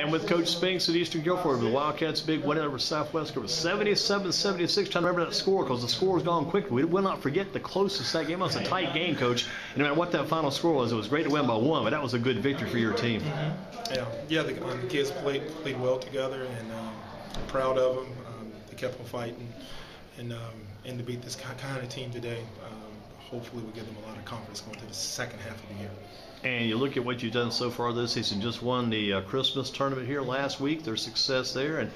And with Coach Spinks at Eastern Guilford, the Wildcats' big win over Southwest Guilford, 77-76. Trying to remember that score because the score has gone quickly. We will not forget the closest that game was. A tight game, Coach. And no matter what that final score was, it was great to win by one, but that was a good victory for your team. Yeah. The kids played well together, and I'm proud of them. They kept on fighting, and to beat this kind of team today, hopefully will give them a lot of confidence going to the second half of the year. And you look at what you've done so far this season. Just won the Christmas tournament here last week. There's success there, and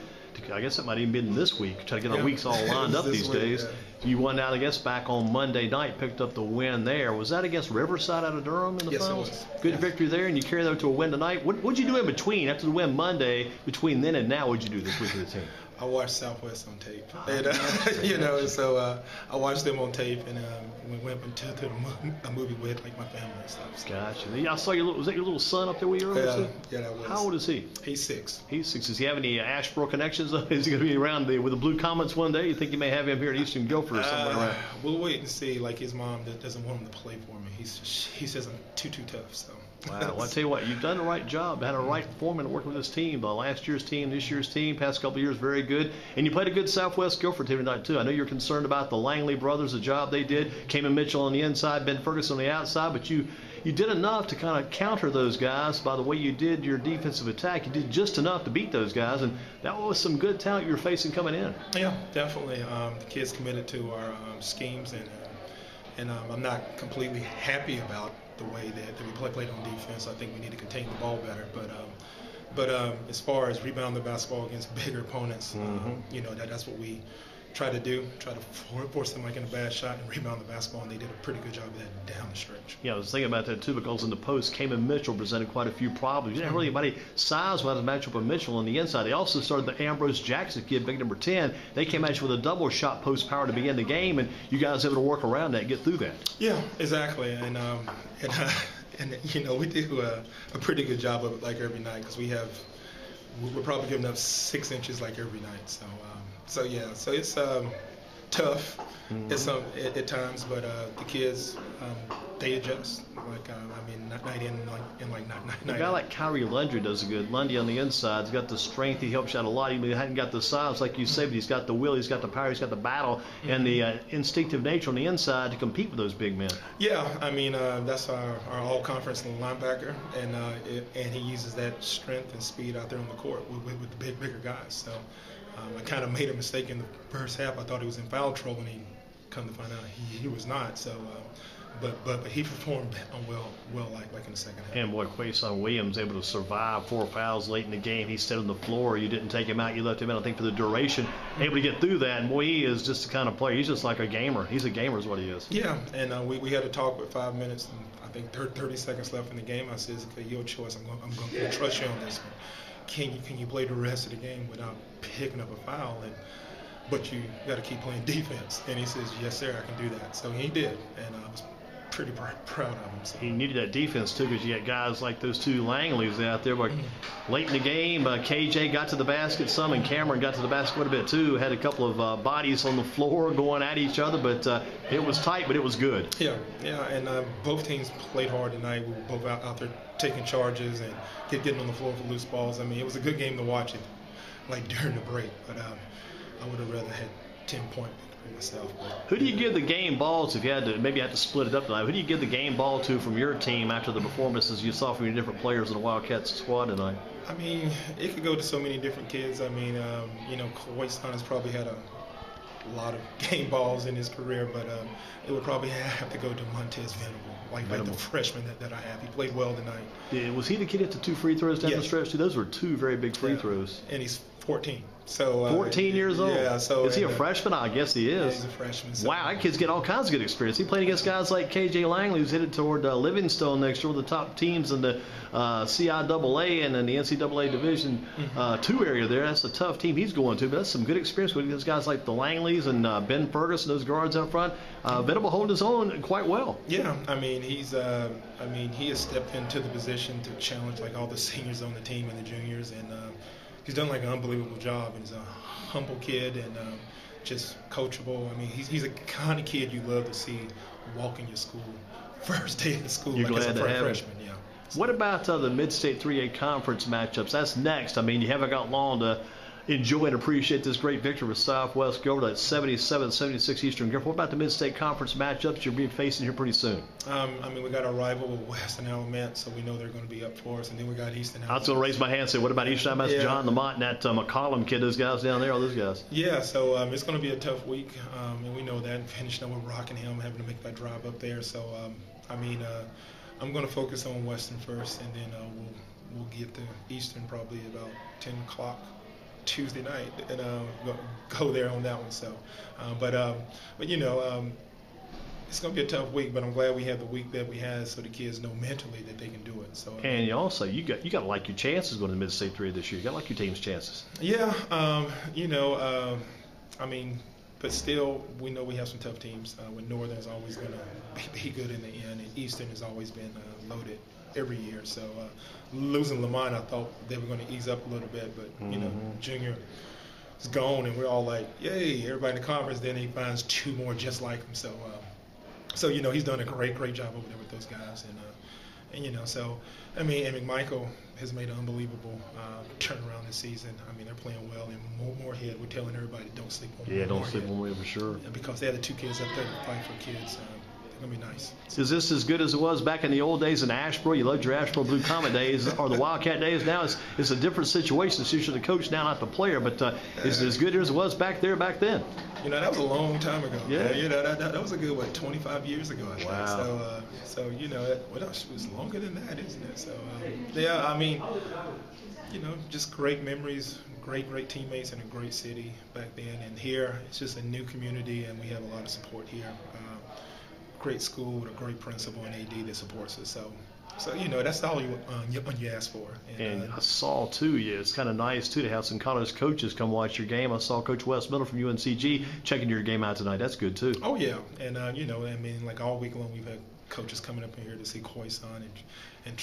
I guess it might even be this week. Try to get our weeks all lined up these days. Yeah. You won out, I guess, back on Monday night. Picked up the win there. Was that against Riverside out of Durham in the finals? Yes, it was. Good victory there, and you carry that to a win tonight. What'd you do in between after the win Monday? Between then and now, what'd you do this week with the team? I watched Southwest on tape, and, so I watched them on tape, and we went to a movie with like my family and stuff. So. Gotcha. I saw your was that your little son up there where you were? Yeah, that was. How old is he? He's 6. He's 6. Does he have any Ashboro connections? Is he going to be around with the Blue Comets one day? You think you may have him here at Eastern Guilford or somewhere around? We'll wait and see. Like his mom doesn't want him to play for me. He says I'm too tough. So. Wow. Well, I tell you what, you've done the right job, had a right foreman working with this team. Last year's team, this year's team, past couple of years, very good. And you played a good Southwest Guilford team tonight, too. I know you're concerned about the Langley brothers, the job they did. Cayman Mitchell on the inside, Ben Ferguson on the outside. But you did enough to kind of counter those guys by the way you did your defensive attack. You did just enough to beat those guys. And that was some good talent you were facing coming in. Yeah, definitely. The kids committed to our schemes, and I'm not completely happy about the way that we played on defense. I think we need to contain the ball better. But as far as rebound the basketball against bigger opponents, that's what we try to do. Try to force them like in a bad shot and rebound the basketball, and they did a pretty good job of that down the stretch. Yeah, I was thinking about that too because in the post, Cayman Mitchell presented quite a few problems. You didn't have really anybody size-wise match up with Mitchell on the inside. They also started the Ambrose Jackson kid, big number 10. They came at you with a double shot post power to begin the game, and you guys able to work around that and get through that. Yeah, exactly. And we do a pretty good job of it like every night because we're probably giving up 6 inches like every night. So it's tough at times, but the kids they adjust. Night in and night out. A guy like Kyrie Lundy does a good. Lundy on the inside, he's got the strength. He helps out a lot. He hadn't got the size like you say, but he's got the will, he's got the power, he's got the battle, and the instinctive nature on the inside to compete with those big men. Yeah, that's our all-conference linebacker, and he uses that strength and speed out there on the court with the bigger guys. So. I kind of made a mistake in the first half. I thought he was in foul trouble, and he come to find out he was not. So, but he performed well like in the second half. And boy, Quason Williams able to survive 4 fouls late in the game. He stayed on the floor. You didn't take him out. You left him out, I think, for the duration. Able to get through that. And boy, he is just the kind of player. He's just like a gamer. He's a gamer is what he is. Yeah, and we had a talk with 5 minutes and I think 30 seconds left in the game. I said, okay, your choice. I'm going to trust you on this one. Can you play the rest of the game without picking up a foul? But you got to keep playing defense. And he says, yes, sir, I can do that. So he did, and I was pretty proud of him. So. He needed that defense, too, because you got guys like those two Langleys out there. But late in the game, KJ got to the basket some, and Cameron got to the basket quite a bit, too. Had a couple of bodies on the floor going at each other, but it was tight, but it was good. Yeah, and both teams played hard tonight. We were both out there taking charges and getting on the floor for loose balls. It was a good game to watch it, like during the break. But I would have rather had 10-point victory myself. Who do you give the game ball to if you had to split it up tonight? Who do you give the game ball to from your team after the performances you saw from your different players in the Wildcats squad tonight? It could go to so many different kids. Quason has probably had a lot of game balls in his career, but it would probably have to go to Montez Venable, like the freshman that I have. He played well tonight. Yeah, was he the kid at the 2 free throws down the stretch too? Those were 2 very big free throws. And he's 14. So 14 years old. Yeah. So is he a freshman? I guess he is. Yeah, he's a freshman. So. Wow, that kid's getting all kinds of good experience. He played against guys like KJ Langley, who's headed toward Livingstone next year, one of the top teams in the CIAA and in the NCAA Division 2 area there. That's a tough team he's going to, but that's some good experience with those guys like the Langleys and Ben Ferguson, those guards out front. Venable holding his own quite well. Yeah, he has stepped into the position to challenge like all the seniors on the team and the juniors, and he's done like an unbelievable job. And he's a humble kid and just coachable. He's a kind of kid you love to see walk in your school first day of school. You're like glad as a to have freshman. him. Yeah. What about the Mid-State 3A Conference matchups? That's next. I mean, you haven't got long to enjoy and appreciate this great victory with Southwest Guilford at 77-76 Eastern Guilford. What about the Mid-State Conference matchups you'll be facing here pretty soon? I mean, we got our rival with Western Element, so we know they're going to be up for us. And then we got Eastern Element. I was going to raise my hand and say, what about Eastern Element? John Lamont and that McCollum kid, those guys down there, all those guys. Yeah, so it's going to be a tough week, and we know that. Finishing up with Rockingham, having to make that drive up there. So, I mean, I'm going to focus on Western first, and then we'll get to Eastern probably about 10 o'clock. Tuesday night, and go there on that one. So, but you know, it's gonna be a tough week. But I'm glad we had the week that we had, so the kids know mentally that they can do it. So, and you also you got to like your chances going to Mid-State 3 this year. You got to like your team's chances. Yeah, you know, I mean, but still, we know we have some tough teams. With Northern is always gonna be good in the end, and Eastern has always been loaded every year. So losing Lamont, I thought they were going to ease up a little bit, but you know, Junior is gone, and we're all like, yay! Everybody in the conference. Then he finds two more just like him. So, so you know, he's done a great job over there with those guys, and you know, so I mean, and McMichael has made an unbelievable turnaround this season. I mean, they're playing well, and Moorhead, we're telling everybody don't sleep on Moorhead. Yeah, don't sleep on Moorhead for sure. And because they had the two kids up there to fight for kids. Gonna be nice. Is this as good as it was back in the old days in Asheboro? You loved your Asheboro Blue Comet days or the Wildcat days. Now it's a different situation. It's usually the coach now, not the player. But is it as good as it was back then? You know, that was a long time ago. Yeah. You know, that was a good 25 years ago. I think. Wow. So you know, what else was longer than that, isn't it? So yeah, I mean, you know, just great memories. Great teammates in a great city back then, and here it's just a new community, and we have a lot of support here. Great school with a great principal and AD that supports us. So you know, that's all you ask for. And I saw too, it's kind of nice too to have some college coaches come watch your game. I saw Coach Wes Miller from UNCG checking your game out tonight. That's good too. Oh yeah, and you know, I mean, like all week long we've had coaches coming up in here to see Khoisan and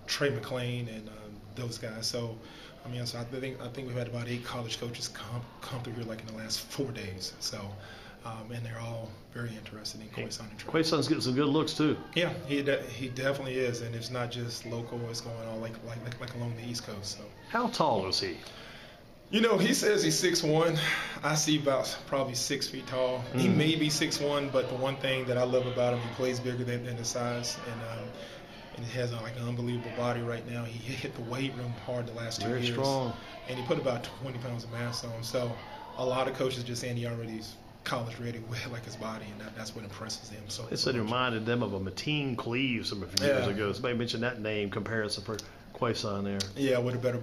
Trey McLean and those guys. So I mean, so I think we've had about 8 college coaches come through here like in the last 4 days. So. And they're all very interested in Khoisan and Trey. Khoisan's getting some good looks too. Yeah, he definitely is, and it's not just local; it's going on like along the East Coast. So. How tall is he? You know, he says he's 6'1". I see about probably 6 feet tall. He may be 6'1", but the one thing that I love about him, he plays bigger than his size, and he has like an unbelievable body right now. He hit the weight room hard the last 2 years. Very strong. And he put about 20 pounds of mass on him. So a lot of coaches just saying he already's college ready with like his body, and that's what impresses them. So they said it reminded them of a Mateen Cleaves a few years ago. Somebody mentioned that name comparison for Khoisan there. Yeah, with a better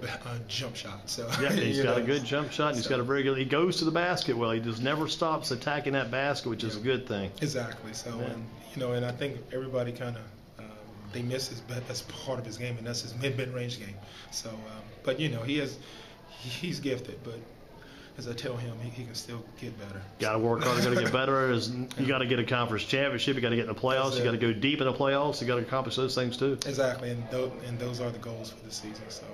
jump shot. So yeah, he's got a good jump shot, and he's got a very good. He goes to the basket well. He just never stops attacking that basket, which is a good thing. Exactly. So and you know, and I think everybody kind of they miss his that's part of his game, and that's his mid-range game. So, but you know, he's gifted, but. As I tell him, he can still get better. Got to work hard. Got to get better. You got to get a conference championship. You got to get in the playoffs. You got to go deep in the playoffs. You got to accomplish those things too. Exactly, and those are the goals for the season. So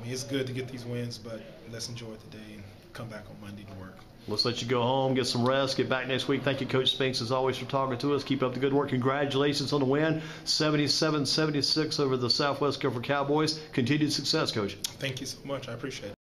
it's good to get these wins, but let's enjoy it today and come back on Monday to work. Let's let you go home, get some rest, get back next week. Thank you, Coach Spinks, as always, for talking to us. Keep up the good work. Congratulations on the win, 77-76 over the Southwest Guilford Cowboys. Continued success, Coach. Thank you so much. I appreciate it.